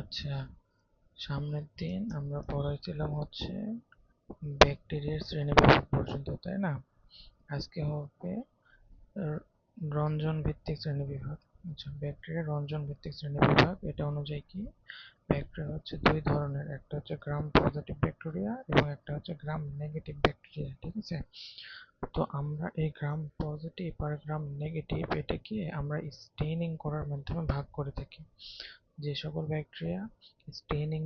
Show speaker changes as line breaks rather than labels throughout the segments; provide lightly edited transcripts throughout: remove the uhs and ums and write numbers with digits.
আচ্ছা, সামনের দিন আমরা পড়াইছিলাম হচ্ছে ব্যাকটেরিয়ার শ্রেণীবিভাগ পর্যন্ত, তাই না? আজকে হবে আহ, রঞ্জন ভিত্তিক শ্রেণীবিভাগ। আচ্ছা, ব্যাকটেরিয়ার রঞ্জন ভিত্তিক শ্রেণীবিভাগ এটা অনুযায়ী কি ব্যাকটেরিয়া হচ্ছে দুই ধরনের, একটা হচ্ছে গ্রাম পজিটিভ ব্যাকটেরিয়া এবং একটা হচ্ছে গ্রাম নেগেটিভ ব্যাকটেরিয়া, ঠিক আছে? তো আমরা এই গ্রাম পজিটিভ আর গ্রাম নেগেটিভ এটাকে আমরা স্টেইনিং করার মাধ্যমে ভাগ করে থাকি। যে সকল ব্যাকটেরিয়া স্টেইনিং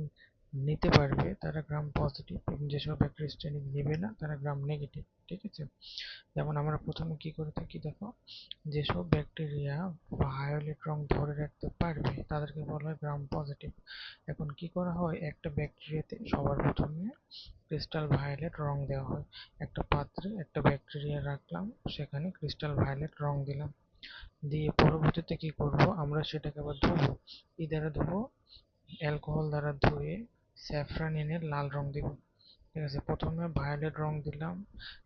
নিতে পারবে তারা গ্রাম পজিটিভ এবং যেসব ব্যাকটেরিয়া স্টেইনিং নেবে না তারা গ্রাম নেগেটিভ, ঠিক আছে? যেমন আমরা প্রথমে কি করে থাকি দেখো, যেসব ব্যাকটেরিয়া ভায়োলেট রং ধরে রাখতে পারবে তাদেরকে বলা হয় গ্রাম পজিটিভ। এখন কি করা হয়, একটা ব্যাকটেরিয়াতে সবার প্রথমে ক্রিস্টাল ভায়োলেট রং দেওয়া হয়। একটা পাত্রে একটা ব্যাকটেরিয়া রাখলাম, সেখানে ক্রিস্টাল ভায়োলেট রং দিলাম, দিয়ে পরবর্তীতে কি করব, আমরা সেটাকে আবার ধুবো। কি দ্বারা ধুবো? অ্যালকোহল দ্বারা ধুয়ে স্যাফরানিনের লাল রং দিব, ঠিক আছে? প্রথমে ভায়োলেট রং দিলাম,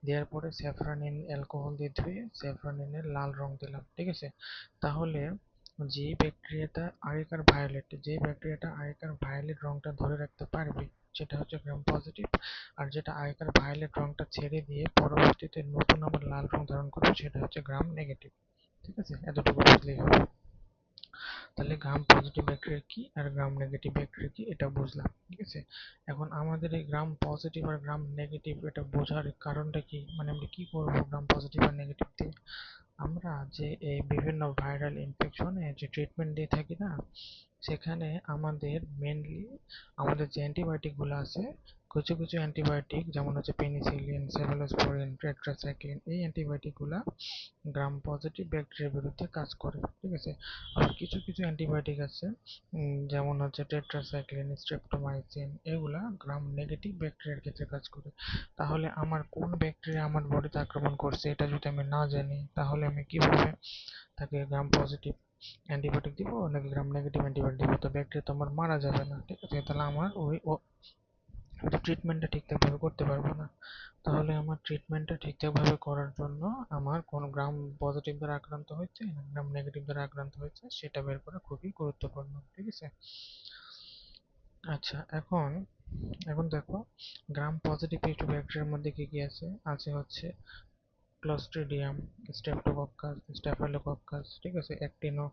দেওয়ার পরে স্যাফরানিন অ্যালকোহল দিয়ে ধুয়ে স্যাফরানিনের লাল রং দিলাম, ঠিক আছে? তাহলে যে ব্যাকটেরিয়াটা আগেকার ভায়োলেট রংটা ধরে রাখতে পারবে সেটা হচ্ছে গ্রাম পজিটিভ, আর যেটা আগেকার ভায়োলেট রংটা ছেড়ে দিয়ে পরবর্তীতে নতুন আবার লাল রং ধারণ করবে সেটা হচ্ছে গ্রাম নেগেটিভ, ঠিক আছে? এতটুকু বুঝলেই হবে। তাহলে গ্রাম পজিটিভ ব্যাকটেরিয়া কি আর গ্রাম নেগেটিভ ব্যাকটেরিয়া কি এটা বুঝলাম, ঠিক আছে? এখন আমাদের এই গ্রাম পজিটিভ আর গ্রাম নেগেটিভ এটা বোঝার কারণটা কি, মানে আমরা কি করবো গ্রাম পজিটিভ আর নেগেটিভ দিয়ে? আমরা যে এই বিভিন্ন ভাইরাল ইনফেকশনে যে ট্রিটমেন্ট দিয়ে থাকি না, সেখানে আমাদের মেনলি আমাদের যে অ্যান্টিবায়োটিকগুলো আছে, কিছু কিছু অ্যান্টিবায়োটিক যেমন হচ্ছে পেনিসিলিন, সেফালোস্পোরিন, টেট্রাসাইক্লিন, এই অ্যান্টিবায়োটিকগুলো গ্রাম পজিটিভ ব্যাকটেরিয়ার বিরুদ্ধে কাজ করে, ঠিক আছে? আবার কিছু কিছু অ্যান্টিবায়োটিক আছে যেমন হচ্ছে টেট্রাসাইক্লিন, স্ট্রেপ্টোমাইসিন, এগুলা গ্রাম নেগেটিভ ব্যাকটেরিয়ার ক্ষেত্রে কাজ করে। তাহলে আমার কোন ব্যাকটেরিয়া আমার বডিতে আক্রমণ করছে এটা যদি আমি না জানি, তাহলে আমি কিভাবে তাকে গ্রাম পজিটিভ অ্যান্টিবায়োটিক দিব নাকি গ্রাম নেগেটিভ অ্যান্টিবায়োটিক দিব? তো ব্যাকটেরিয়া তো আমার মারা যাবে না, ঠিক আছে? তাহলে আমার ট্রিটমেন্টটা ঠিকঠাকভাবে করতে পারবো না। তাহলে আমার ট্রিটমেন্টটা ঠিকঠাকভাবে করার জন্য আমার কোন গ্রাম পজিটিভ দ্বারা আক্রান্ত হয়েছে না গ্রাম নেগেটিভ দ্বারা আক্রান্ত হয়েছে সেটা বের করা খুবই গুরুত্বপূর্ণ, ঠিক আছে? আচ্ছা, এখন এখন দেখো, গ্রাম পজিটিভ একটু ব্যাকটেরিয়ার মধ্যে কি কি আছে, আছে হচ্ছে ক্লস্ট্রিডিয়াম, স্ট্রেপ্টোকক্কাস, স্ট্যাফাইলোকক্কাস, ঠিক আছে? অ্যাক্টিনো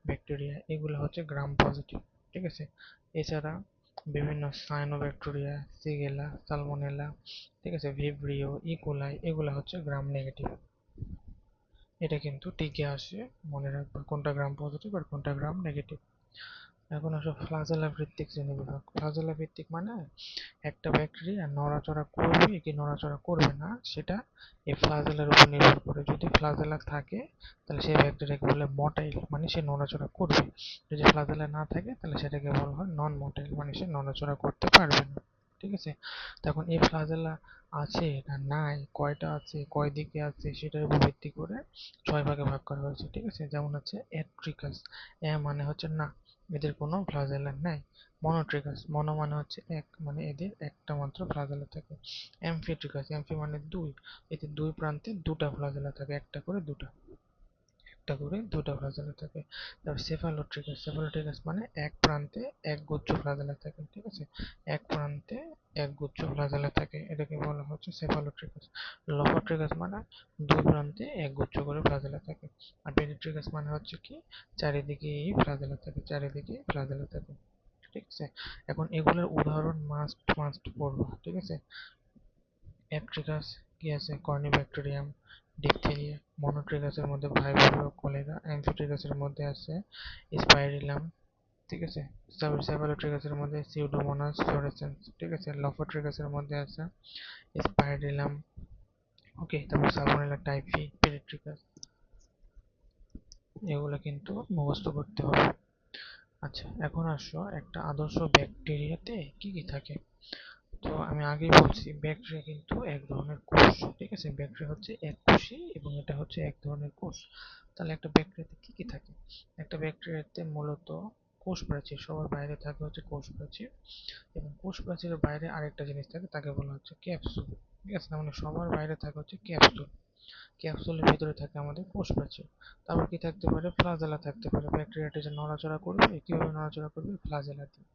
ব্যাকটেরিয়া, এগুলো হচ্ছে গ্রাম পজিটিভ, ঠিক আছে? এছাড়া বিভিন্ন সায়ানোব্যাকটেরিয়া, সিগেলা, সালমোনেলা, ঠিক আছে, ভিব্রিও, ইকোলাই, এগুলো হচ্ছে গ্রাম নেগেটিভ। এটা কিন্তু টিকে আসে, মনে রাখবা কোনটা গ্রাম পজিটিভ আর কোনটা গ্রাম নেগেটিভ। এখন আসো ফ্লাজেলা ভিত্তিক শ্রেণীবিভাগ। ফ্লাজেলা ভিত্তিক মানে একটা ব্যাকটেরিয়া নড়াচড়া করবে কি নড়াচড়া করবে না সেটা এই ফ্লাজেলার উপর নির্ভর করে। যদি ফ্লাজেলা থাকে তাহলে সেই ব্যাকটেরিয়াকে বলে মটাইল, মানে সে নড়াচড়া করবে। যদি ফ্লাজেলা না থাকে তাহলে সেটাকে বলা হয় নন মটাইল, মানে সে নড়াচড়া করতে পারবে না, ঠিক আছে? তখন এই ফ্লাজেলা আছে না নাই, কয়টা আছে, কয় দিকে আছে, সেটার উপর ভিত্তি করে 6 ভাগে ভাগ করা হয়েছে, ঠিক আছে? যেমন হচ্ছে অ্যাট্রিকাস, মানে হচ্ছে না, এদের কোনো ফ্লাজেলা নাই। মনোট্রিকাস, মনো মানে হচ্ছে এক, মানে এদের একটা মাত্র ফ্লাজেলা থাকে। অ্যামফিট্রিকাস, অ্যামফি মানে দুই, এতে দুই প্রান্তে দুটা ফ্লাজেলা থাকে, একটা করে দুটা ফ্লাজেলা থাকে। তারপর সেফালোট্রিকাস, সেফালোট্রিকাস মানে এক প্রান্তে এক গুচ্ছ ফ্লাজেলা থাকে, ঠিক আছে? এক প্রান্তে এক গুচ্ছ ফ্লাজেলা থাকে, এটাকে বলা হচ্ছে সেফালোট্রিকাস। লফোট্রিকাস মানে দুই প্রান্তে এক গুচ্ছ করে ফ্লাজেলা থাকে। আর পেরিট্রিকাস মানে হচ্ছে কি চারিদিকেই ফ্লাজেলা থাকে, চারিদিকেই ফ্লাজেলা থাকে, ঠিক আছে? এখন এগুলোর উদাহরণ মাস্ট মাস্ট পড়বা, ঠিক আছে? অ্যাট্রিকাস কি আছে, কর্নিব্যাকটেরিয়াম, ডিপথেরিয়া। মনোট্রিকাসের মধ্যে ভাইব্রিও, কলেরা। অ্যামফিট্রিকাসের মধ্যে আছে স্পাইরিলাম, ঠিক আছে? সেফালোট্রিকাসের মধ্যে সিউডোমোনাস ফ্লোরেসেন্স, ঠিক আছে? লফোট্রিকাসের মধ্যে আছে স্পাইরিলাম, ওকে? তারপর সালমোনেলা টাইফি, পেরিট্রিকাস, এগুলো কিন্তু মুখস্থ করতে হবে। আচ্ছা, এখন আসো একটা আদর্শ ব্যাকটেরিয়াতে কি কি থাকে। তো আমি আগেই বলছি ব্যাকটেরিয়া কিন্তু এক ধরনের কোষ, ঠিক আছে? ব্যাকটেরিয়া হচ্ছে এককোষী এবং এটা হচ্ছে এক ধরনের কোষ। তাহলে একটা ব্যাকটেরিয়াতে কি কি থাকে? একটা ব্যাকটেরিয়াতে মূলত কোষ প্রাচীর, সবার বাইরে থাকে হচ্ছে কোষ প্রাচীর, এবং কোষ প্রাচীরের বাইরে আরেকটা জিনিস থাকে, তাকে বলা হচ্ছে ক্যাপসুল, ঠিক আছে? তার মানে সবার বাইরে থাকে হচ্ছে ক্যাপসুল। ক্যাপসুলের ভিতরে থাকে আমাদের কোষ প্রাচীর। তারপর কি থাকতে পারে, ফ্লাজেলা থাকতে পারে, ব্যাকটেরিয়াটি যে নড়াচড়া করবে, কিভাবে নড়াচড়া করবে, ফ্লাজেলা দিয়ে।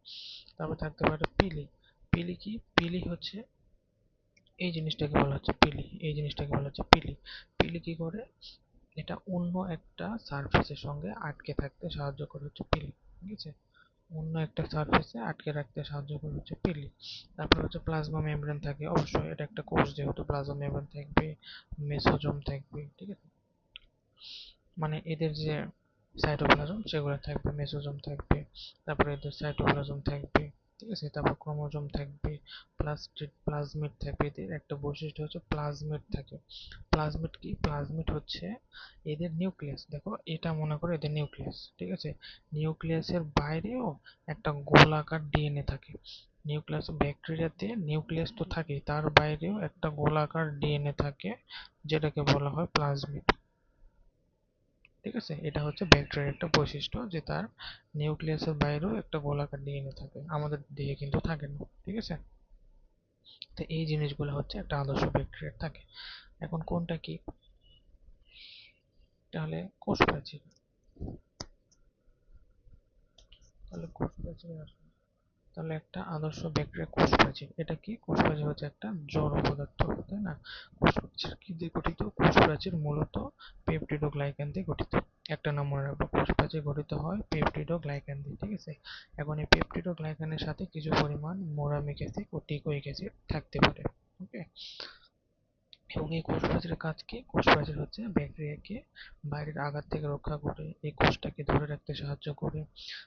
তারপর থাকতে পারে পিলি। পিলি কি, পিলি হচ্ছে এই জিনিসটাকে বলা হচ্ছে পিলি, এই জিনিসটাকে বলা হচ্ছে পিলি। পিলি কি করে, এটা অন্য একটা সারফেসের সঙ্গে আটকে থাকতে সাহায্য করে হচ্ছে পিলি, ঠিক আছে, অন্য একটা সারফেসে আটকে রাখতে সাহায্য করে হচ্ছে পিলি। তারপর হচ্ছে প্লাজমা মেমব্রেন থাকে, অবশ্যই এটা একটা কোষ যেহেতু প্লাজমা মেমব্রেন থাকবে, মেসোজোম থাকবে, ঠিক আছে, মানে এদের যে সাইটোপ্লাজম সেগুলো থাকবে, মেসোজোম থাকবে, তারপরে এদের সাইটোপ্লাজম থাকবে, ঠিক আছে, তারপর ক্রোমোজোম থাকবে, প্লাজমিড থাকবে। এদের একটা বৈশিষ্ট্য হচ্ছে প্লাজমিড থাকে। প্লাজমিড কি, প্লাজমিড হচ্ছে এদের নিউক্লিয়াস, দেখো এটা মনে করো এদের নিউক্লিয়াস, ঠিক আছে, নিউক্লিয়াসের বাইরেও একটা গোলাকার ডিএনএ থাকে। নিউক্লিয়াস, ব্যাকটেরিয়াতে নিউক্লিয়াস তো থাকে, তার বাইরেও একটা গোলাকার ডিএনএ থাকে, যেটাকে বলা হয় প্লাজমিড, ঠিক আছে। এটা হচ্ছে ব্যাকটেরিয়ার একটা বৈশিষ্ট্য যে তার নিউক্লিয়াসের বাইরেও একটা গোলাকার ডিএনএ থাকে, আমাদের দেহে কিন্তু থাকে না, ঠিক আছে। তো এই জিনিসগুলো হচ্ছে একটা আদর্শ ব্যাকটেরিয়ার থাকে। এখন কোনটা কি, তাহলে কোষ প্রাচীর, তাহলে কোষ প্রাচীর আসবে, তাহলে একটা আদর্শ ব্যাকটেরিয়া কোষ প্রাচীর, এটা কি, কোষ প্রাচীর হচ্ছে একটা জড় পদার্থ, তাই না। কোষ প্রাচীর কি দিয়ে গঠিত, কোষ প্রাচীর মূলত পেপটিডোগ্লাইকান দিয়ে গঠিত। একটা নাম মনে রাখবো, কোষ প্রাচীর গঠিত হয় পেপটিডোগ্লাইকান দিয়ে, ঠিক আছে। এখন এই পেপটিডোগ্লাইকানের সাথে কিছু পরিমাণ মোরামিক অ্যাসিড ও টিকোইক অ্যাসিড থাকতে পারে, ওকে। এবং এই কোষ প্রাচীরের কাজ কি, কোষ প্রাচীর হচ্ছে ব্যাকটেরিয়াকে বাইরের আঘাত থেকে রক্ষা করে, এই কোষটাকে ধরে রাখতে সাহায্য করে,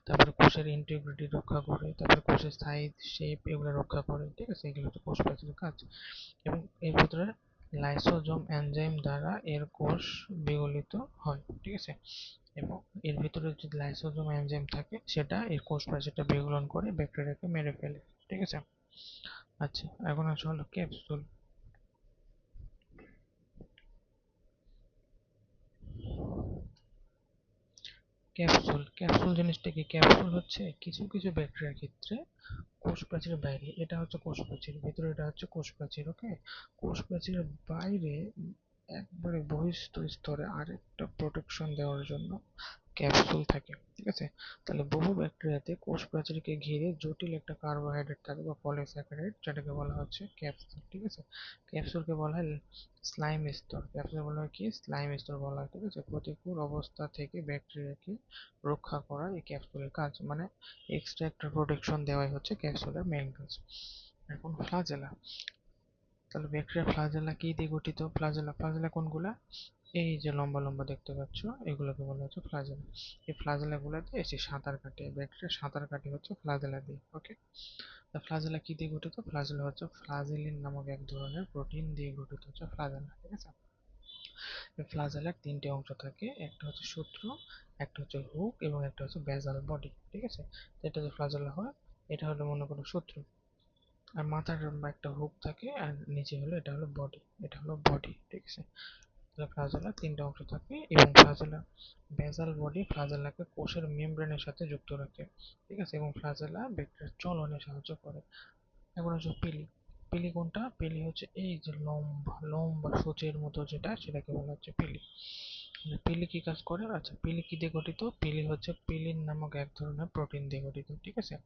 তারপরে কোষের ইন্টিগ্রিটি রক্ষা করে, তারপরে কোষের সাইজ শেপ এগুলো রক্ষা করে, ঠিক আছে, এগুলো হচ্ছে কোষ প্রাচীরের কাজ। এবং এর ভিতরে লাইসোজোম এনজাইম দ্বারা এর কোষ বিগলিত হয়, ঠিক আছে। এবং এর ভিতরে যদি লাইসোজোম এনজাইম থাকে সেটা এর কোষ প্রাচীরটা বিগলন করে ব্যাকটেরিয়াকে মেরে ফেলে, ঠিক আছে। আচ্ছা, এখন আসলে হলো ক্যাপসুল। ক্যাপসুল, ক্যাপসুল জিনিসটা কি, ক্যাপসুল হচ্ছে কিছু কিছু ব্যাকটেরিয়ার ক্ষেত্রে কোষ প্রাচীরের বাইরে, এটা হচ্ছে কোষ প্রাচীর, ভিতরে এটা হচ্ছে কোষ প্রাচীর, ওকে। কোষ প্রাচীরের বাইরে একবারে বহিস্থ স্তরে আরেকটা প্রোটেকশন দেওয়ার জন্য ক্যাপসুল থাকে, ঠিক আছে। তাহলে বহু ব্যাকটেরিয়াতে কোষ প্রাচীরকে ঘিরে জটিল একটা কার্বোহাইড্রেট থাকে বা পলিস্যাকারাইড, যেটাকে বলা হচ্ছে ক্যাপসুল, ঠিক আছে। ক্যাপসুলকে বলা হয় স্লাইম স্তর, ক্যাপসুল বলা হয় কি, স্লাইম স্তর বলা হয়, ঠিক আছে। প্রতিকূল অবস্থা থেকে ব্যাকটেরিয়াকে রক্ষা করা এই ক্যাপসুলের কাজ, মানে এক্সট্রা একটা প্রোটেকশন দেওয়াই হচ্ছে ক্যাপসুলের মেইন কাজ। এখন ফ্লাজেলা, তাহলে ব্যাকটেরিয়া ফ্লাজেলা কি দিয়ে গঠিত, ফ্লাজেলা, ফ্লাজেলা কোনগুলা, এই যে লম্বা লম্বা দেখতে পাচ্ছ এগুলোকে বলা হচ্ছে ফ্লাজেলা। এই ফ্লাজেলা গুলাতে এসে সাঁতার কাটে, ব্যাকটেরিয়া সাঁতার কাটে হচ্ছে ফ্লাজেলা দিয়ে, ওকে। ফ্লাজেলা কি দিয়ে গঠিত, ফ্লাজেলা হচ্ছে ফ্লাজেলিন নামক এক ধরনের প্রোটিন দিয়ে গঠিত হচ্ছে ফ্লাজেলা, ঠিক আছে। ফ্লাজেলার তিনটে অংশ থাকে, একটা হচ্ছে সূত্র, একটা হচ্ছে হুক এবং একটা হচ্ছে বেসাল বডি, ঠিক আছে। এটা যে ফ্লাজেলা হয় এটা হলো মনে করো সূত্র, আর মাথার একটা হুক থাকে, আর নিচে হলো এটা হলো বডি, এটা হলো বডি, ঠিক আছে। তাহলে ফ্লাজেলা তিনটা অংশ থাকে এবং ফ্লাজেলা বেসাল বডি ফ্লাজেলাকে কোষের মেমব্রেনের সাথে যুক্ত রাখে, ঠিক আছে, এবং ফ্লাজেলা ব্যাকটেরিয়ার চলনে সাহায্য করে। এখন হচ্ছে পিলি, পিলি কোনটা, পিলি হচ্ছে এই যে লম্বা লম্বা সূচের মতো যেটা, সেটাকে বলা হচ্ছে পিলি। পিলি কি কাজ করে, আচ্ছা পিলি কি দিয়ে গঠিত, পিলি হচ্ছে পিলিন নামক এক ধরনের প্রোটিন দিয়ে গঠিত, ঠিক আছে।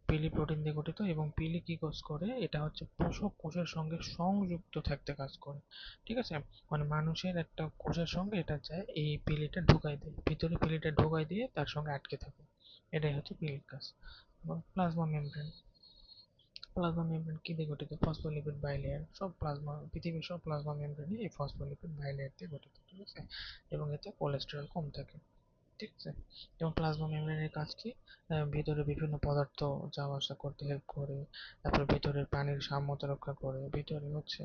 পিলি প্রোটিন দিয়ে গঠিত এবং পিলি কি কাজ করে, এটা হচ্ছে পোষক কোষের সঙ্গে সংযুক্ত থাকতে কাজ করে, ঠিক আছে। মানে মানুষের একটা কোষের সঙ্গে এটা যায়, এই পিলিটা ঢুকাই দেয় ভিতরে, পিলিটা ঢুকাই দিয়ে তার সঙ্গে আটকে থাকে, এটাই হচ্ছে পিলির কাজ। এবং প্লাজমা মেমব্রেন, প্লাজমা মেমব্রেন কি দিয়ে গঠিত, ফসফোলিপিড বাইলেয়ার, সব প্লাজমা, পৃথিবীর সব প্লাজমা মেমব্রেনই এই ফসফোলিপিড বাইলেয়ার দিয়ে গঠিত, ঠিক আছে। এবং এতে কোলেস্টেরল কম থাকে, ঠিক আছে। এবং প্লাজমা মেমব্রেনের কাজ কি, ভিতরে বিভিন্ন পদার্থ যাওয়া আসা করতে হেল্প করে, তারপরে ভিতরের পানির সাম্যতা রক্ষা করে, ভিতরে হচ্ছে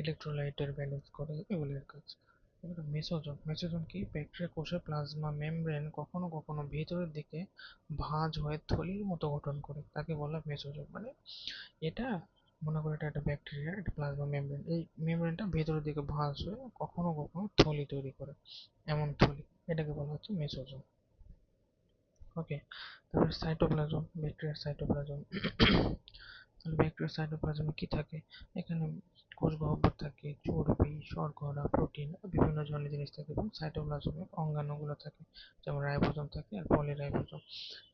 ইলেকট্রোলাইটের ব্যালেন্স করে, এগুলোর কাজ। এবার মেসোজোম, মেসোজোম কি, ব্যাকটেরিয়া কোষের প্লাজমা মেমব্রেন কখনো কখনো ভিতরের দিকে ভাঁজ হয়ে থলির মতো গঠন করে, তাকে বলা মেসোজোম। মানে এটা মনে করো এটা একটা ব্যাকটেরিয়া, একটা প্লাজমা মেমব্রেন, এই মেমব্রেনটা ভেতরের দিকে ভাঁজ হয়ে কখনো কখনো থলি তৈরি করে, এমন থলি, এটাকে বলা হচ্ছে মেসোজোম, ওকে। তারপরে সাইটোপ্লাজম, ব্যাকটেরিয়ার সাইটোপ্লাজম, তাহলে ব্যাকটেরিয়ার সাইটোপ্লাজমে কি থাকে? এখানে কোষ গহ্বর থাকে, চর্বি, শর্করা, প্রোটিন, বিভিন্ন ধরনের জিনিস থাকে এবং সাইটোপ্লাজমে অঙ্গাণুগুলো থাকে, যেমন রাইবোজোম থাকে আর পলিরাইবোজোম।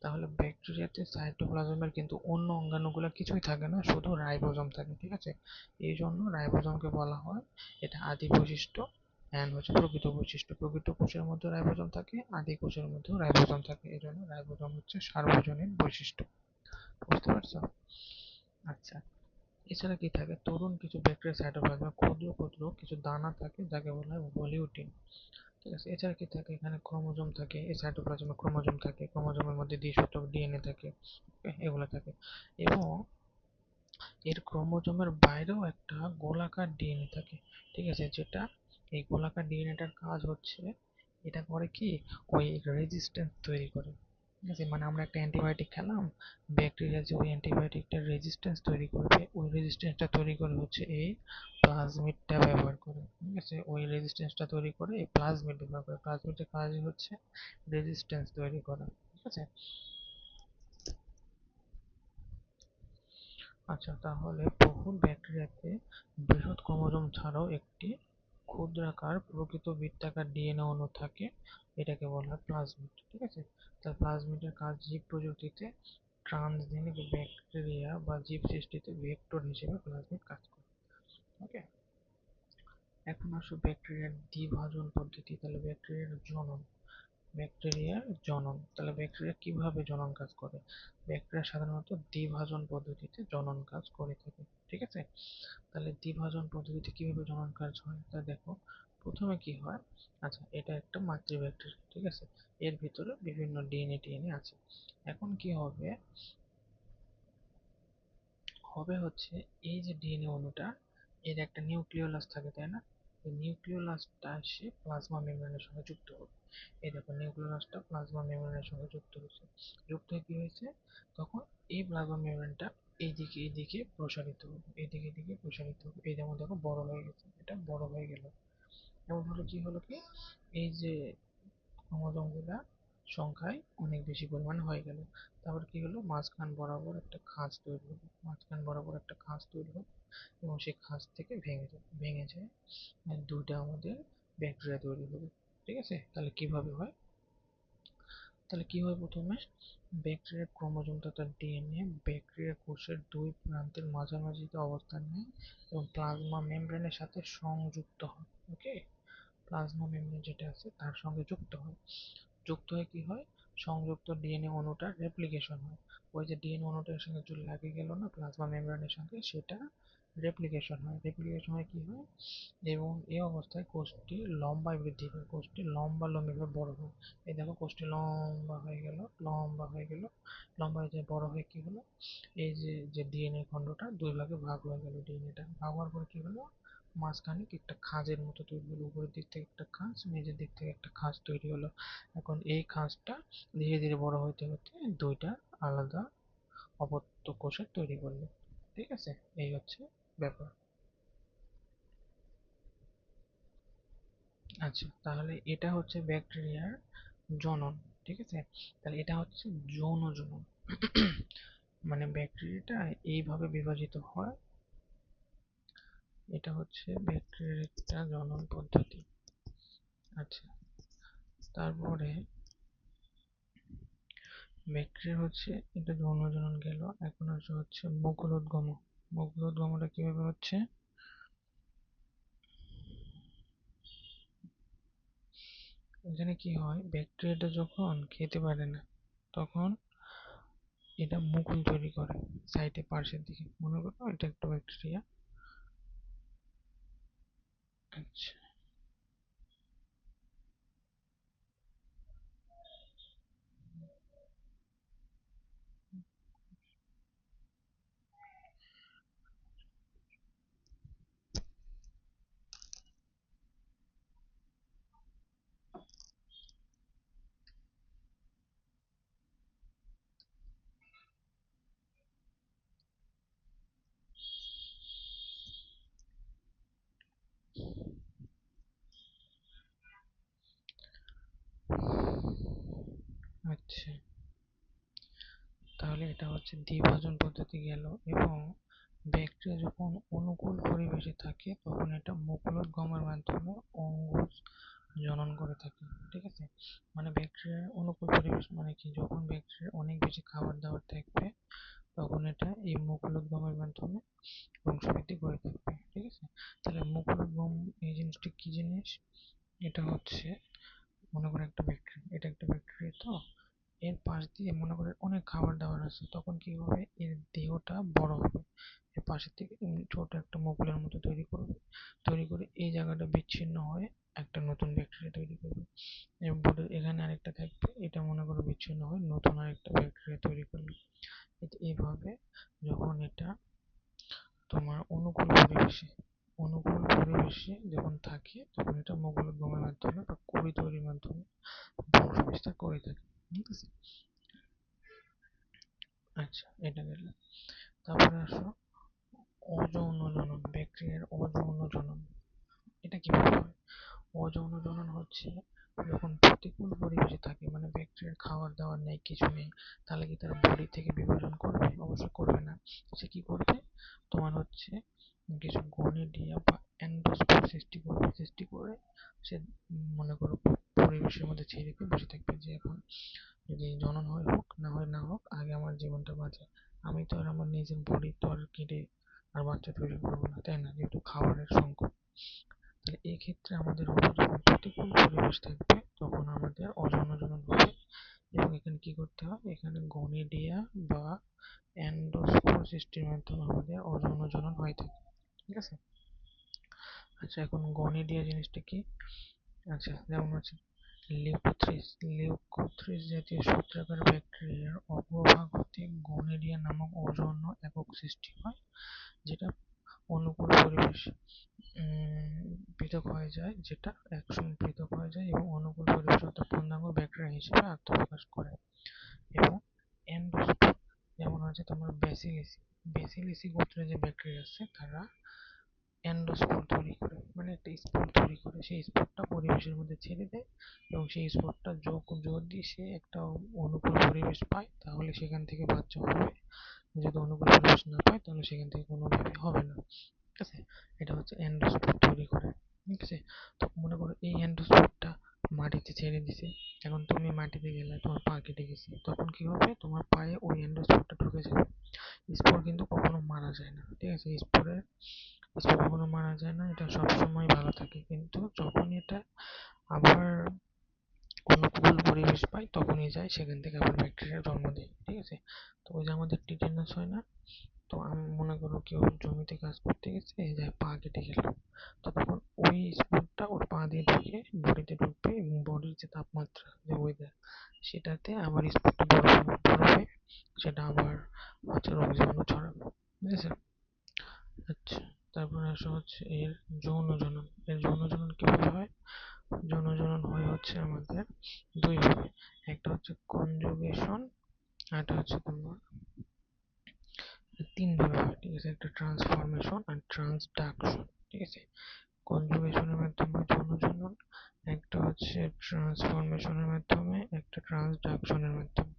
তাহলে ব্যাকটেরিয়াতে সাইটোপ্লাজমের কিন্তু অন্য অঙ্গাণুগুলো কিছুই থাকে না, শুধু রাইবোজোম থাকে, ঠিক আছে? এই জন্য রাইবোজোমকে বলা হয় এটা আদি বৈশিষ্ট্য and হচ্ছে প্রকৃত বৈশিষ্ট্য। প্রকৃত কোষের মধ্যে রাইবোজোম থাকে, আদি কোষের মধ্যেও রাইবোজোম থাকে, এই জন্য রাইবোজোম হচ্ছে সার্বজনীন বৈশিষ্ট্য। বুঝতে পারছো? আচ্ছা, এছাড়া কি থাকে? তরুণ কিছু ব্যাকটেরিয়া সাইটোপ্লাজমে ক্ষুদ্র ক্ষুদ্র কিছু দানা থাকে যাকে বলা হয় ভলিউটিন। ঠিক আছে, এছাড়া কি থাকে? এখানে ক্রোমোজোম থাকে, এই সাইটোপ্লাজমে ক্রোমোজোম থাকে, ক্রোমোজোমের মধ্যে দ্বিসূত্রক ডিএনএ থাকে, এগুলো থাকে। এবং এর ক্রোমোজোমের বাইরেও একটা গোলাকার ডিএনএ থাকে, ঠিক আছে? যেটা এই গোলাকার ডিএনএটার কাজ হচ্ছে, এটা করে কি, ওই রেজিস্ট্যান্স তৈরি করে। ঠিক আছে, মানে আমরা একটা অ্যান্টিবায়োটিক খেলাম, ব্যাকটেরিয়া যে ওই অ্যান্টিবায়োটিকটার রেজিস্ট্যান্স তৈরি করবে, ওই রেজিস্ট্যান্সটা তৈরি করে হচ্ছে এই প্লাজমিডটা ব্যবহার করে। ঠিক আছে, ওই রেজিস্ট্যান্সটা তৈরি করে এই প্লাজমিড ব্যবহার করে। প্লাজমিডের কাজই হচ্ছে রেজিস্ট্যান্স তৈরি করা। ঠিক আছে। আচ্ছা, তাহলে বহু ব্যাকটেরিয়াতে বৃহৎ ক্রোমোজোম ছাড়াও একটি ক্ষুদ্রাকার প্রকৃত বৃত্তাকার ডিএনএ অণু থাকে, এটাকে বলা হয় প্লাজমিড। ঠিক আছে, তাহলে প্লাজমিডের কাজ জীব প্রযুক্তিতে ট্রান্সজেনিক ব্যাকটেরিয়া বা জীব সৃষ্টিতে ভেক্টর হিসেবে প্লাজমিড কাজ করে। ওকে, এখন আসো ব্যাকটেরিয়ার দ্বিভাজন পদ্ধতি। তাহলে ব্যাকটেরিয়ার জনন, তাহলে ব্যাকটেরিয়া কিভাবে জনন কাজ করে? ব্যাকটেরিয়া সাধারণত দ্বিভাজন পদ্ধতিতে জনন কাজ করে থাকে। ঠিক আছে, তাহলে দ্বিভাজন পদ্ধতিতে কিভাবে জনন কাজ হয় তা দেখো। প্রথমে কি হয়? আচ্ছা, এটা একটা মাতৃব্যাকটেরিয়া, ঠিক আছে? এর ভিতরে বিভিন্ন ডিএনএ টিএনএ আছে। এখন কি হবে? হবে হচ্ছে, এই যে ডিএনএ অণুটা, এর একটা নিউক্লিওলাস থাকে, তাই না? এই নিউক্লিওলাসটা এসে প্লাজমা মেমব্রেনের সঙ্গে যুক্ত হবে। এই দেখো, নিউক্লিওলাসটা প্লাজমা মেমব্রেনের সঙ্গে যুক্ত হয়েছে। যুক্ত হয়ে কি হয়েছে? তখন এই প্লাজমা মেমব্রেনটা এইদিকে এইদিকে প্রসারিত হবে, এইদিকে এইদিকে প্রসারিত হবে। এই যেমন দেখো বড় হয়ে গেছে, এটা বড় হয়ে গেল। এমন হলে কি হলো কি, এই যে ক্রোমোজোমগুলা সংখ্যায় অনেক বেশি পরিমাণ হয়ে গেল। তারপর কি হলো? মাঝখান বরাবর একটা খাঁজ তৈরি হলো, মাঝখান বরাবর একটা খাঁজ তৈরি হলো এবং সেই খাঁজ থেকে ভেঙে যায় দুইটা আমাদের ব্যাকটেরিয়া তৈরি হবে। ঠিক আছে, তাহলে কিভাবে হয়? তাহলে কি হয়? প্রথমে ব্যাকটেরিয়ার ক্রোমোজোম তথা ডিএনএ ব্যাকটেরিয়া কোষের দুই প্রান্তের মাঝামাঝিতে অবস্থান নেয় এবং প্লাজমা মেমব্রেনের সাথে সংযুক্ত হয়। ওকে, প্লাজমা মেমব্রেন যেটা আছে তার সঙ্গে যুক্ত হয়। যুক্ত হয়ে কি হয়? সংযুক্ত ডিএনএ অণুটার রেপ্লিকেশন হয়। ওই যে ডিএনএ অণুটার সঙ্গে যে লাগে গেল না প্লাজমা মেমব্রেনের সঙ্গে, সেটা রেপ্লিকেশন হয়। রেপ্লিকেশন হয় কি হয়? এবং এই অবস্থায় কোষটি লম্বায় বৃদ্ধি পায়, কোষটি লম্বালম্বিভাবে বড় হয়। এই দেখো, কোষটি লম্বা হয়ে গেল, লম্বা হয়ে গেল, লম্বা হয়ে যায়, বড় হয়ে কি হলো? এই যে যে ডিএনএ খণ্ডটা দুই ভাগে ভাগ হয়ে গেল। ডিএনএটা ভাগ হওয়ার পরে কি হলো? মাঝখানে একটা খাঁজের মতো তৈরি হলো, উপরের দিক থেকে একটা খাঁজ, নিচের দিক থেকে একটা খাঁজ তৈরি হলো। এখন এই খাঁজটা ধীরে ধীরে বড় হতে হতে দুইটা আলাদা অপত্য কোষের তৈরি করলো। ঠিক আছে, এই হচ্ছে ব্যাপার। আচ্ছা, তাহলে এটা হচ্ছে ব্যাকটেরিয়ার জনন। ঠিক আছে, তাহলে এটা হচ্ছে যৌন জনন। মানে ব্যাকটেরিয়াটা এইভাবে বিভাজিত হয়। এটা হচ্ছে ব্যাকটেরিয়ার একটা জনন পদ্ধতি। আচ্ছা, তারপরে ব্যাকটেরিয়া হচ্ছে এটা যৌন জনন গেল। এখন হচ্ছে মুকুলোদ্গম। মুকুলোদ্গমটা কিভাবে হচ্ছে? এখানে কি হয়? ব্যাকটেরিয়াটা যখন খেতে পারে না, তখন এটা মুকুল তৈরি করে সাইটে, পার্শ্বের দিকে। মনে করো এটা একটা ব্যাকটেরিয়া। আচ্ছা, আচ্ছা, তাহলে এটা হচ্ছে দ্বিভাজন পদ্ধতি গেল। এবং ব্যাকটেরিয়া যখন অনুকূল পরিবেশে থাকে তখন এটা মুকুলোদ্গমের মাধ্যমে অঙ্কুর জনন করে থাকে। ঠিক আছে, মানে ব্যাকটেরিয়ার অনুকূল পরিবেশ মানে কি, যখন ব্যাকটেরিয়ার অনেক বেশি খাবার দাবার থাকবে তখন এটা এই মুকুলোদ্গমের মাধ্যমে বংশবৃদ্ধি করে থাকবে। ঠিক আছে, তাহলে মুকুলোদ্গম এই জিনিসটা কি জিনিস, এটা হচ্ছে মনে করে একটা ব্যাকটেরিয়া, এটা একটা ব্যাকটেরিয়া, তো এর পাশ দিয়ে মনে করে অনেক খাবার দাবার আছে, তখন কি হবে, এর দেহটা বড় হবে, এর পাশের থেকে ছোট একটা মুকুলের মতো তৈরি করবে, তৈরি করে এই জায়গাটা বিচ্ছিন্ন হয়ে একটা নতুন ব্যাকটেরিয়া তৈরি করবে। এবং এখানে আরেকটা থাকবে, এটা মনে করো বিচ্ছিন্ন হয়ে নতুন আরেকটা ব্যাকটেরিয়া তৈরি করবে। এইভাবে যখন এটা তোমার অনুকূল পরিবেশে যখন থাকে তখন এটা মুকুলোদ্গমের মাধ্যমে বা কুড়ি তৈরির মাধ্যমে বংশ বিস্তার করে থাকে। ঠিক আছে, আচ্ছা এটা গেল। তারপরে আসো অযৌন জনন, ব্যাকটেরিয়ার অযৌন জনন। এটা কিভাবে হয়? অযৌন জনন হচ্ছে যখন প্রতিকূল পরিবেশে থাকে, মানে ব্যাকটেরিয়ার খাবার দাবার নেই, কিছু নেই, তাহলে কি তারা বডি থেকে বিভাজন করবে? অবশ্যই করবে না। সে কি করবে, তোমার হচ্ছে কিছু গনিডিয়া বা এন্ডোস্পোর সৃষ্টি করে সে মনে করো পরিবেশের মধ্যে ছেড়ে দিয়ে বসে থাকবে, যে এখন যদি জনন হয় হোক, না হয় না হোক, আগে আমার জীবনটা বাঁচে। আমি তো আর আমার নিজের বডি তো আর কেটে আর বাচ্চা তৈরি করবো না, তাই না, যেহেতু খাবারের সংকট। তাহলে এই ক্ষেত্রে আমাদের হবে যখন প্রতিকূল পরিবেশ থাকবে তখন আমাদের অযৌন জনন হবে। এবং এখানে কি করতে হয়, এখানে গনিডিয়া বা এন্ডোস্পোর সৃষ্টির মাধ্যমে আমাদের অযৌন জনন হয়ে থাকে। ঠিক আছে, আচ্ছা এখন গনিডিয়া জিনিসটা কি? আচ্ছা যেমন হচ্ছে লিউকোথ্রিস জাতীয় সূত্রাকার ব্যাকটেরিয়ার অগ্রভাগ হতে গনিডিয়া নামক অযৌন একক সৃষ্টি হয়, যেটা অনুকূল পরিবেশ পৃথক হয়ে যায়, যেটা একসঙ্গে পৃথক হয়ে যায় এবং অনুকূল পরিবেশ অর্থাৎ পূর্ণাঙ্গ ব্যাকটেরিয়া হিসেবে আত্মপ্রকাশ করে। এবং এন্ডোস্পোর যেমন হচ্ছে তোমার ব্যাসিলিসি গোত্রের যে ব্যাকটেরিয়া আছে তারা এন্ডোস্পোর তৈরি করে, মানে একটা স্পোর তৈরি করে, সেই স্পোরটা পরিবেশের মধ্যে ছেড়ে দেয় এবং সেই স্পোরটা যদি সে একটা অনুকূল পরিবেশ পায় তাহলে সেখান থেকে বাচ্চা হবে, যদি অনুকূল পরিবেশ না পায় তাহলে সেখান থেকে কোনোভাবে হবে না। ঠিক আছে, এটা হচ্ছে এন্ডোস্পোর তৈরি করে। ঠিক আছে, তো মনে করো এই এন্ডোস্পোরটা মাটিতে ছেড়ে দিছে, এখন তুমি মাটিতে গেলে তোমার পা কেটে গেছে, তখন কি হবে, তোমার পায়ে ওই এন্ডোস্পোরটা ঢুকে যাবে। স্পোর কিন্তু কখনো মারা যায় না, ঠিক আছে, স্পোর কখনো মারা যায় না, এটা সবসময় ভালো থাকে, কিন্তু যখন এটা আবার অনুকূল পরিবেশ পায় তখনই যায় সেখান থেকে আবার ব্যাকটেরিয়া জন্ম দেয়। ঠিক আছে, তো ওই যে আমাদের টিটেনাস হয় না, তো আমি মনে করো কেউ জমিতে কাজ করতে গেছে, এই যে পা কেটে গেল, তো তখন ওই স্পোরটা ওর পা দিয়ে ঢুকে বডিতে ঢুকবে এবং বডির যে তাপমাত্রা, যে ওয়েদার, সেটাতে আবার স্পোরটা বড় হয়ে সেটা আবার হচ্ছে রোগ জীবাণু ছড়াবে। বুঝেছো? আচ্ছা, তারপরে আসা হচ্ছে এর যৌন জনন। এর যৌন জনন কিভাবে হয়? যৌন জনন হয় হচ্ছে আমাদের দুই ভাবে, একটা হচ্ছে কনজুগেশন, আর একটা হচ্ছে তোমার তিন ভাবে হয়। ঠিক আছে, একটা ট্রান্সফরমেশন আর ট্রান্সডাকশন। ঠিক আছে, কনজুগেশনের মাধ্যমে যৌন জনন, একটা হচ্ছে ট্রান্সফরমেশনের মাধ্যমে, একটা ট্রান্সডাকশনের মাধ্যমে।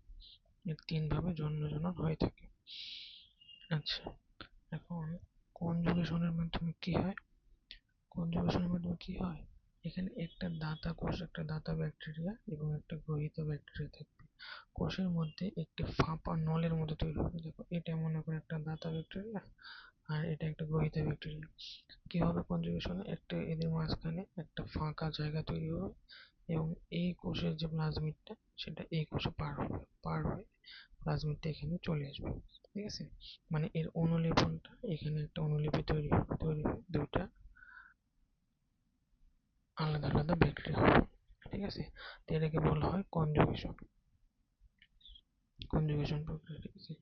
এই তিন ভাবে যৌন জনন হয়ে থাকে। আচ্ছা এখন কনজুগেশনের মাধ্যমে কি হয়? কনজুগেশনের মাধ্যমে কি হয়, এখানে একটা দাতা কোষ, একটা দাতা ব্যাকটেরিয়া এবং একটা গ্রহীতা ব্যাকটেরিয়া থাকবে। কোষের মধ্যে একটি ফাঁপা নলের মতো তৈরি হবে। দেখো এটা মনে করে একটা দাতা ব্যাকটেরিয়া আর এটা একটা গ্রহীতা ব্যাকটেরিয়া। কি হবে কনজুগেশনে, একটা এদের মাঝখানে একটা ফাঁকা জায়গা তৈরি হবে এবং এই কোষের যে প্লাজমিডটা সেটা এই কোষে পার হয়ে প্লাজমিডটা এখানে চলে আসবে। ঠিক আছে, মানে এর অনুলেপনটা, এখানে একটা অনুলিপি তৈরি হবে দুইটা আলাদা আলাদা ব্যাকটেরিয়া হবে। ঠিক আছে, তো এটাকে বলা হয় কনজুগেশন প্রক্রিয়া। ঠিক আছে,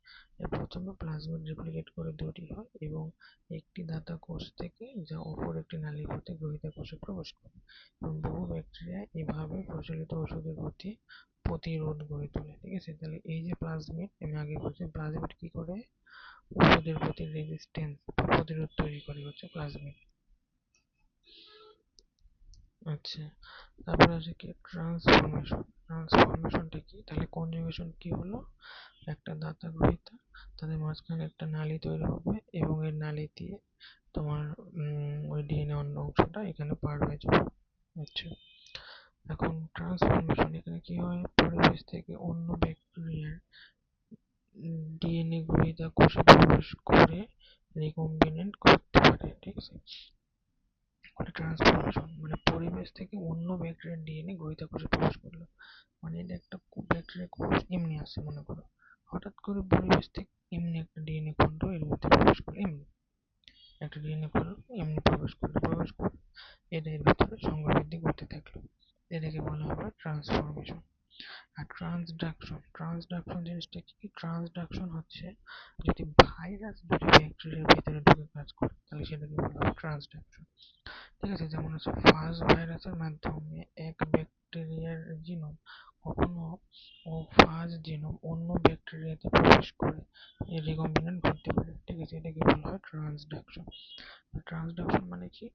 এর প্রথমে প্লাজমিড রেপ্লিকেট করে তৈরি হয় এবং একটি দাতা কোষ থেকে যা অপর একটি নালীপথে গ্রহীতা কোষে প্রবেশ করে এবং বহু ব্যাকটেরিয়া এভাবে প্রচলিত ওষুধের প্রতি প্রতিরোধ গড়ে তোলে। ঠিক আছে, তাহলে এই যে প্লাজমিড, আমি আগে বলছি প্লাজমিড কি করে ওষুধের প্রতি রেজিস্ট্যান্স বা প্রতিরোধ তৈরি করে হচ্ছে প্লাজমিড। আচ্ছা, তারপরে আছে কি ট্রান্সফরমেশনটা কি, তাহলে কনজুগেশন কি হলো, একটা দাতা গ্রহীতা, তাদের মাঝখানে একটা নালী তৈরি হবে এবং এই নালী দিয়ে তোমার ওই ডিএনএ অংশটা এখানে পার হয়ে যাবে। আচ্ছা, এখন ট্রান্সফরমেশন এখানে কি হয়, পরিবেশ থেকে অন্য ব্যাকটেরিয়ার ডিএনএ গ্রহীতা কোষে প্রবেশ করে রিকম্বিনেন্ট করতে পারে, ঠিক আছে। মানে ট্রান্সফরমেশন মানে পরিবেশ থেকে অন্য ব্যাকটেরিয়ার ডিএনএ গ্রহীতা কোষে প্রবেশ করলো। মানে এটা একটা ব্যাকটেরিয়া কোষ এমনি আছে মনে করো, হঠাৎ করে পরিবেশ থেকে এমনি একটা ডিএনএ খন্ড এর মধ্যে প্রবেশ করলো, এমনি একটা ডিএনএ খন্ড এমনি প্রবেশ করে এটা এর ভিতরে সংখ্যাবৃদ্ধি করতে থাকলো, এটাকে বলা হবে ট্রান্সফরমেশন। আর ট্রান্সডাকশন জিনিসটা কি? ট্রান্সডাকশন হচ্ছে যদি ভাইরাস যদি ব্যাকটেরিয়ার ভিতরে ঢুকে কাজ করে তাহলে সেটাকে বলা হবে ট্রান্সডাকশন, ঠিক আছে। যেমন হচ্ছে ফাজ ভাইরাসের মাধ্যমে এক ব্যাকটেরিয়ার জিনোম কখনো ও ফাজ জিনোম অন্য ব্যাকটেরিয়াতে প্রবেশ করে রিকম্বিনেন্ট করতে পারে, ঠিক আছে। এটাকে বলা হয় ট্রান্সডাকশন। ট্রান্সডাকশন মানে কি?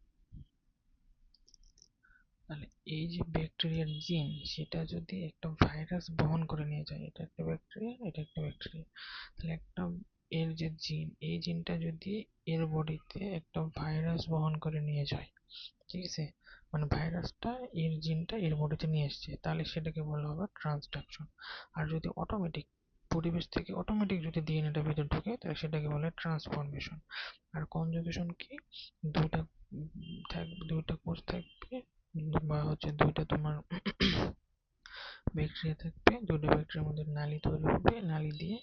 তাহলে এই যে ব্যাকটেরিয়ার জিন সেটা যদি একটা ভাইরাস বহন করে নিয়ে যায়, এটা একটা ব্যাকটেরিয়া, এটা একটা ব্যাকটেরিয়া, তাহলে একটা এর যে জিন, এই জিনটা যদি এর বডিতে একটা ভাইরাস বহন করে নিয়ে যায়, ঠিক আছে, মানে ভাইরাসটা এর জিনটা এর বডিতে নিয়ে এসছে, তাহলে সেটাকে বলা হবে ট্রান্সডাকশন। আর যদি অটোমেটিক পরিবেশ থেকে অটোমেটিক যদি ডিএনএটা ভিতরে ঢুকে তাহলে সেটাকে বলে ট্রান্সফরমেশন। আর কনজুগেশন কি? দুইটা দুইটা কোষ থাকবে বা হচ্ছে দুইটা তোমার ব্যাকটেরিয়া থাকবে, দুটো ব্যাকটেরিয়ার মধ্যে নালী তৈরি হবে, নালী দিয়ে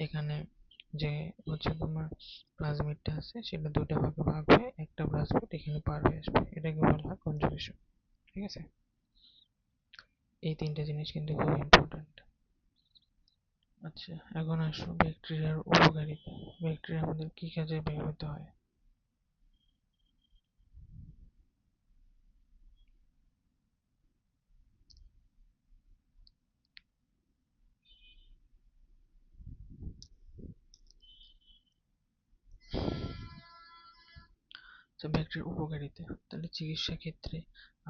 এখানে যে হচ্ছে তোমার প্লাজমিডটা আছে সেটা দুটো ভাগে ভাগ হয়ে একটা প্লাজমিড এখানে পার হয়ে আসবে, এটাকে বলা হয় কনজুগেশন, ঠিক আছে। এই তিনটা জিনিস কিন্তু খুব ইম্পর্টেন্ট। আচ্ছা, এখন আসো ব্যাকটেরিয়ার উপকারিতা। ব্যাকটেরিয়া আমাদের কি কাজে ব্যবহৃত হয়? তো ব্যাকটেরিয়ার উপকারিতা, তাহলে চিকিৎসা ক্ষেত্রে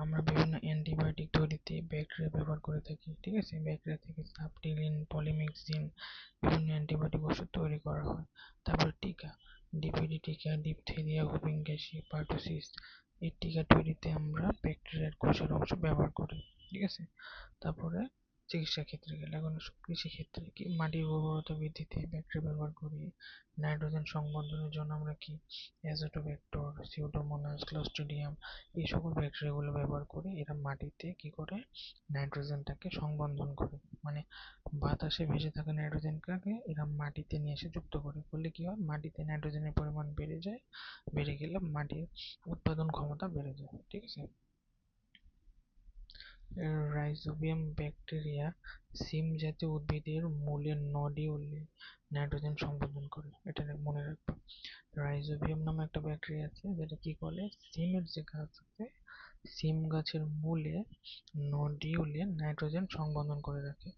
আমরা বিভিন্ন অ্যান্টিবায়োটিক তৈরিতে ব্যাকটেরিয়া ব্যবহার করে থাকি, ঠিক আছে। ব্যাকটেরিয়া থেকে সাবটিলিন, পলিমিক্সিন বিভিন্ন অ্যান্টিবায়োটিক ওষুধ তৈরি করা হয়। তারপর টিকা, ডিপিটি টিকা, ডিপথেরিয়া, হুপিং কাশি, পার্টুসিস, এই টিকা তৈরিতে আমরা ব্যাকটেরিয়ার কোষের অংশ ব্যবহার করি, ঠিক আছে। তারপরে চিকিৎসা ক্ষেত্রে গেলে এখন কৃষি ক্ষেত্রে কি, মাটির উর্বরতা বৃদ্ধিতে ব্যাকটেরিয়া ব্যবহার করি। নাইট্রোজেন সংবন্ধনের জন্য আমরা কি অ্যাজোটোব্যাক্টর, সিউডোমোনাস, ক্লোস্ট্রিডিয়াম এই সকল ব্যাকটেরিয়াগুলো ব্যবহার করি। এরা মাটিতে কি করে, নাইট্রোজেনটাকে সংবন্ধন করে, মানে বাতাসে ভেসে থাকা নাইট্রোজেনটাকে এরা মাটিতে নিয়ে এসে যুক্ত করে, করলে কি হয়, মাটিতে নাইট্রোজেনের পরিমাণ বেড়ে যায়, বেড়ে গেলে মাটির উৎপাদন ক্ষমতা বেড়ে যায়, ঠিক আছে। রাইজোবিয়াম ব্যাকটেরিয়া সিম জাতীয় উদ্ভিদের মূলের নডিউলে নাইট্রোজেন সংবন্ধন করে, এটা মনে রাখবে। রাইজোবিয়াম নামে একটা ব্যাকটেরিয়া আছে যেটা কি করে, সিমের যে গাছ আছে সিম গাছের মূলে নডিউলে নাইট্রোজেন সংবন্ধন করে রাখে,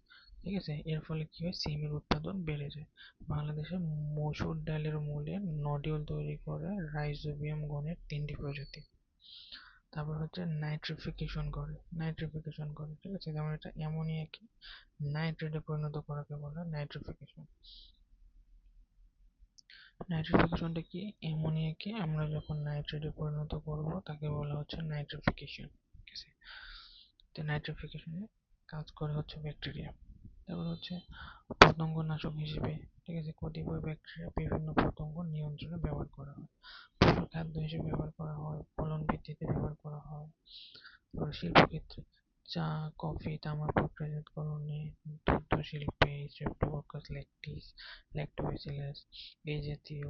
ঠিক আছে। এর ফলে কি হয়, সিমের উৎপাদন বেড়ে যায়। বাংলাদেশে মসুর ডালের মূলে নডিউল তৈরি করে রাইজোবিয়াম গণের 3টি প্রজাতি। তারপর হচ্ছে নাইট্রিফিকেশন করে, ঠিক আছে। যেমন এটা অ্যামোনিয়াকে নাইট্রেটে পরিণত করাকে বলে নাইট্রিফিকেশন। নাইট্রিফিকেশনটা কি, অ্যামোনিয়াকে আমরা যখন নাইট্রেটে পরিণত করব তাকে বলা হচ্ছে নাইট্রিফিকেশন, ঠিক আছে। তো নাইট্রিফিকেশনে কাজ করে হচ্ছে ব্যাকটেরিয়া। তারপর হচ্ছে পতঙ্গনাশক হিসেবে, ঠিক আছে, কতিপয় ব্যাকটেরিয়া বিভিন্ন পতঙ্গ নিয়ন্ত্রণে ব্যবহার করা হয়। পশু খাদ্য হিসেবে ব্যবহার করা হয়, ফলন বৃদ্ধিতে ব্যবহার করা হয়। তারপরে শিল্পক্ষেত্রে চা, কফি, তামাক প্রক্রিয়াজাতকরণে, দুগ্ধ শিল্পে স্ট্রেপ্টোকক্কাস ল্যাকটিস, ল্যাক্টোব্যাসিলাস এই জাতীয়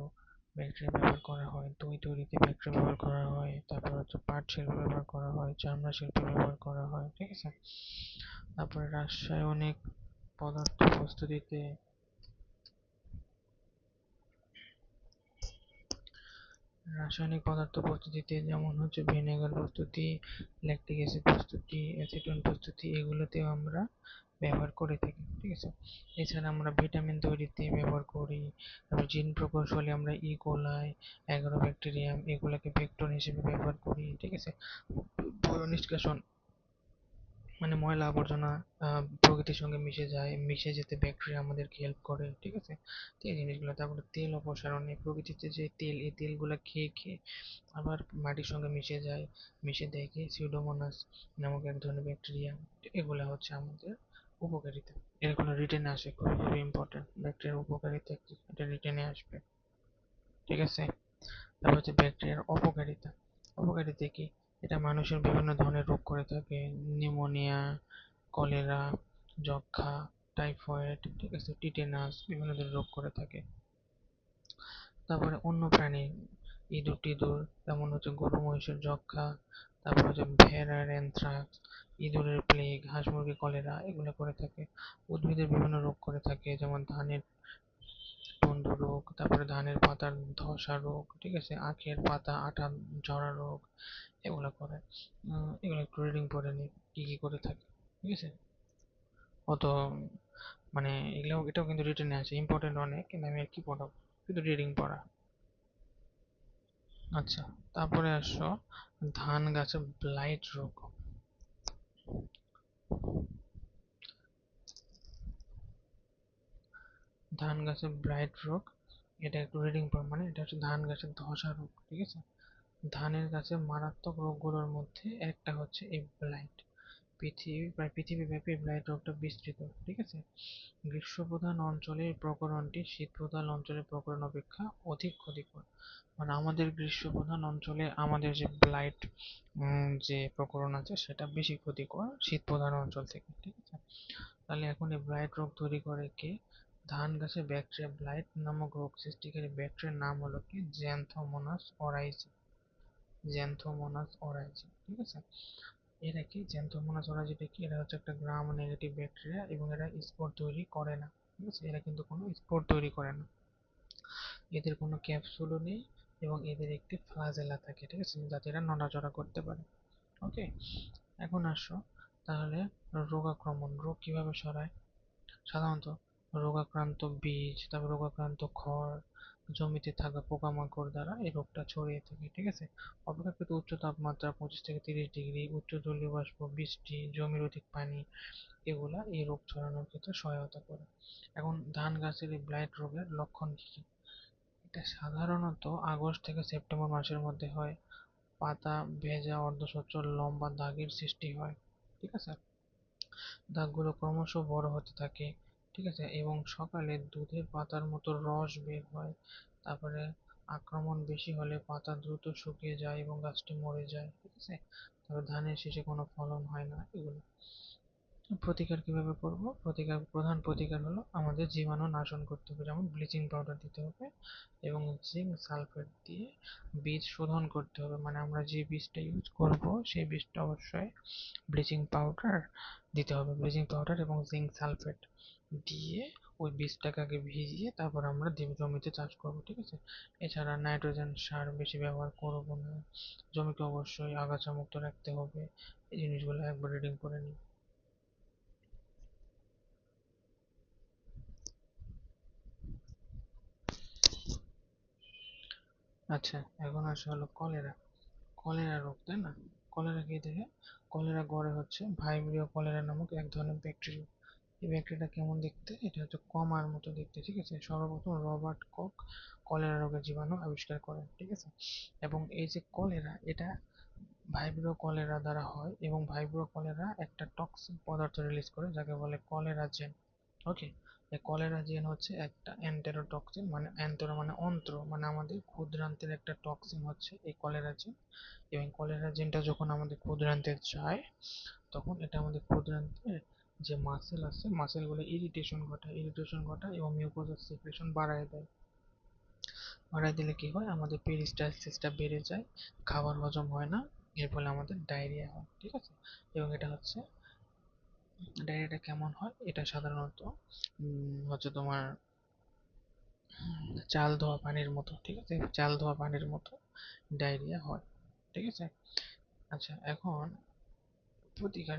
ব্যাকটেরিয়া ব্যবহার করা হয়। দই তৈরিতে ব্যাকটেরিয়া ব্যবহার করা হয়। তারপর হচ্ছে পাট শিল্পে ব্যবহার করা হয়, চামড়া শিল্পে ব্যবহার করা হয়, ঠিক আছে। তারপরে রাসায়নিক পদার্থ প্রস্তুতিতে যেমন হচ্ছে ভিনেগার প্রস্তুতি, ল্যাকটিক অ্যাসিড প্রস্তুতি, অ্যাসিটন প্রস্তুতি এগুলোতেও আমরা ব্যবহার করে থাকি, ঠিক আছে। এছাড়া আমরা ভিটামিন তৈরিতে ব্যবহার করি। তারপর জিন প্রকৌশলে আমরা ইকোলাই, অ্যাগ্রোব্যাকটেরিয়াম এগুলোকে ভেক্টর হিসেবে ব্যবহার করি, ঠিক আছে। বয় নিষ্কাশন মানে ময়লা আবর্জনা প্রকৃতির সঙ্গে মিশে যায়, মিশে যেতে ব্যাকটেরিয়া আমাদেরকে হেল্প করে, ঠিক আছে। তো এই জিনিসগুলো, তারপরে তেল অপসারণে প্রকৃতিতে যে তেল, এই তেলগুলো খেয়ে খেয়ে আবার মাটির সঙ্গে মিশে যায়, মিশে দেখে সিউডোমোনাস নামক এক ধরনের ব্যাকটেরিয়া। এগুলা হচ্ছে আমাদের উপকারিতা। এগুলো রিটেনে আসে, খুবই খুবই ইম্পর্টেন্ট। ব্যাকটেরিয়ার উপকারিতা কি, এটা রিটেনে আসবে, ঠিক আছে। তারপর হচ্ছে ব্যাকটেরিয়ার অপকারিতা। অপকারিতা কি? এটা মানুষের বিভিন্ন ধরনের রোগ করে থাকে, নিউমোনিয়া, কলেরা, যক্ষা, টাইফয়েড, ঠিক আছে, টিটেনাস, বিভিন্ন ধরনের রোগ করে থাকে। তারপরে অন্য প্রাণী, ইঁদুর টিদুর, যেমন হচ্ছে গরু মহিষের যক্ষা, তারপর হচ্ছে ভেড়ার অ্যানথ্রাক্স, ইঁদুরের প্লেগ, হাঁস মুরগি কলেরা, এগুলো করে থাকে। উদ্ভিদের বিভিন্ন রোগ করে থাকে, যেমন ধানের তন্তু রোগ, তারপরে ধানের পাতার ধসা রোগ, ঠিক আছে, আখের পাতা আঠা ঝরা রোগ, এগুলো করে। এগুলো একটু রিডিং পড়ে নি, কি কি করে থাকে, ঠিক আছে। অত মানে এটাও কিন্তু রিটেনে আছে, ইম্পর্টেন্ট অনেক, কিন্তু আমি আর কি পড়াবো, শুধু রিডিং পড়া। আচ্ছা, তারপরে আসো ধান গাছে ব্লাইট রোগ। ধান গাছে ব্লাইট রোগ, এটা একটু রিডিং পড়া, মানে এটা হচ্ছে ধান গাছের ধসা রোগ, ঠিক আছে। ধানের গাছে মারাত্মক রোগগুলোর মধ্যে একটা হচ্ছে এই ব্লাইট। পৃথিবীব্যাপী ব্লাইট রোগটা বিস্তৃত, ঠিক আছে। গ্রীষ্মপ্রধান অঞ্চলের প্রকরণটি শীতপ্রধান অঞ্চলের প্রকরণ অপেক্ষা অধিক ক্ষতিকর। মানে আমাদের গ্রীষ্মপ্রধান অঞ্চলে আমাদের যে ব্লাইট যে প্রকরণ আছে সেটা বেশি ক্ষতিকর শীতপ্রধান অঞ্চল থেকে, ঠিক আছে। তাহলে এখন এই ব্লাইট রোগ তৈরি করে কে? ধান গাছে ব্যাকটেরিয়া ব্লাইট নামক রোগ সৃষ্টিকারী ব্যাকটেরিয়ার নাম হলো কি জ্যান্থোমোনাস অরাইজি। জ্যান্থোমোনাস অরাইজি, ঠিক আছে। এরা কি জ্যান্থোমোনাস অরাইজিটা কি? এরা হচ্ছে একটা গ্রাম নেগেটিভ ব্যাকটেরিয়া এবং এরা স্পোর তৈরি করে না, ঠিক আছে। এরা কিন্তু কোনো স্পোর তৈরি করে না, এদের কোনো ক্যাপসুলও নেই এবং এদের একটি ফ্লাজেলা থাকে, ঠিক আছে, যাতে এরা নড়াচড়া করতে পারে। ওকে, এখন আসো তাহলে রোগাক্রমণ, রোগ কিভাবে ছড়ায়। সাধারণত রোগাক্রান্ত বীজ, তারপর রোগাক্রান্ত খড়, জমিতে থাকা পোকামাকড় দ্বারা এই রোগটা ছড়িয়ে থাকে, ঠিক আছে। অপেক্ষাকৃত উচ্চ তাপমাত্রা 25 থেকে 30 ডিগ্রি, উচ্চ জলীয় বাষ্প, বৃষ্টি, জমির অধিক পানি, এগুলা এই রোগ ছড়ানোর ক্ষেত্রে সহায়তা করে। এখন ধান গাছের এই ব্লাইট রোগের লক্ষণ কি কি? এটা সাধারণত আগস্ট থেকে সেপ্টেম্বর মাসের মধ্যে হয়। পাতা ভেজা অর্ধস্বচ্ছ লম্বা দাগের সৃষ্টি হয়, ঠিক আছে। দাগগুলো ক্রমশ বড় হতে থাকে, ঠিক আছে, এবং সকালে দুধের পাতার মতো রস বের হয়। তারপরে আক্রমণ বেশি হলে পাতা দ্রুত শুকিয়ে যায় এবং গাছটি মরে যায়, ঠিক আছে। তারপর ধানের শেষে কোনো ফলন হয় না। এগুলো প্রতিকার কিভাবে করব? প্রধান প্রতিকার হলো আমাদের জীবাণু নাশন করতে হবে, যেমন ব্লিচিং পাউডার দিতে হবে এবং জিঙ্ক সালফেট দিয়ে বীজ শোধন করতে হবে। মানে আমরা যে বীজটা ইউজ করব সেই বীজটা অবশ্যই ব্লিচিং পাউডার দিতে হবে। ব্লিচিং পাউডার এবং জিঙ্ক সালফেট দিয়ে ওই বীজটাকে আগে ভিজিয়ে তারপর আমরা জমিতে চাষ করব, ঠিক আছে। এছাড়া নাইট্রোজেন সার বেশি ব্যবহার করব না। জমিকে অবশ্যই আগাছা মুক্ত রাখতে হবে। এই জিনিসগুলো একবার রিডিং করে নিই। আচ্ছা, এখন আসা হলো কলেরা। কলেরা রোগ, তাই না? কলেরা কি দেখে? কলেরা গড়ে হচ্ছে ভাইব্রিও কলেরা নামক এক ধরনের ব্যাকটেরিয়া। এই ব্যাকটেরিয়াটা কেমন দেখতে? এটা হচ্ছে কমার মতো দেখতে, ঠিক আছে। সর্বপ্রথম রবার্ট কক কলেরা রোগের জীবাণু আবিষ্কার করেন, ঠিক আছে। এবং এই যে কলেরা, এটা ভাইব্রিও কলেরা দ্বারা হয় এবং ভাইব্রিও কলেরা একটা টক্সিক পদার্থ রিলিজ করে যাকে বলে কলেরাজেন। ওকে, এই কলেরাজেন হচ্ছে একটা এন্টেরোটক্সিন, মানে এন্টেরো মানে অন্ত্র, মানে আমাদের ক্ষুদ্রান্তের একটা টক্সিন হচ্ছে এই কলেরাজেন। এবং কলেরাজেনটা যখন আমাদের ক্ষুদ্রান্তে যায় তখন এটা আমাদের ক্ষুদ্রান্তের যে মাসেল আছে মাসেলগুলো ইরিটেশন ঘটায় এবং মিউকোসাস সিক্রেশন বাড়ায় দেয়। বাড়ায় দিলে কি হয়? আমাদের পেরিস্টালসিসটা বেড়ে যায়, খাবার হজম হয় না, এর ফলে আমাদের ডায়রিয়া হয়, ঠিক আছে। এবং এটা হচ্ছে ডায়রিয়াটা কেমন হয়? এটা সাধারণত হচ্ছে তোমার চাল ধোয়া পানির মতো, ঠিক আছে, চাল ধোয়া পানির মতো ডায়রিয়া হয়, ঠিক আছে। আচ্ছা, এখন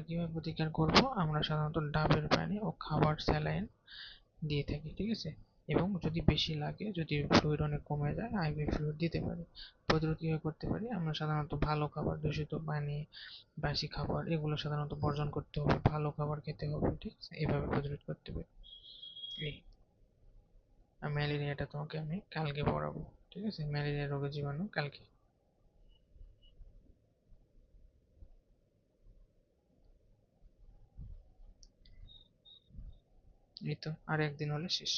কিভাবে প্রতিকার করব? আমরা সাধারণত ডাবের পানি ও খাবার স্যালাইন দিয়ে থাকি, ঠিক আছে। এবং যদি বেশি লাগে, যদি ফ্লুইড অনেক কমে যায়, আইভি ফ্লুইড দিতে পারি। প্রতিরোধ কীভাবে করতে পারি? আমরা সাধারণত ভালো খাবার, দূষিত পানি, বাসি খাবার এগুলো সাধারণত বর্জন করতে হবে, ভালো খাবার খেতে হবে, ঠিক আছে? এভাবে প্রতিরোধ করতে পারি। এই ম্যালেরিয়াটা তোমাকে আমি কালকে পড়াবো, ঠিক আছে? ম্যালেরিয়া রোগের জীবাণু কালকে। এই তো আর একদিন হলে শেষ।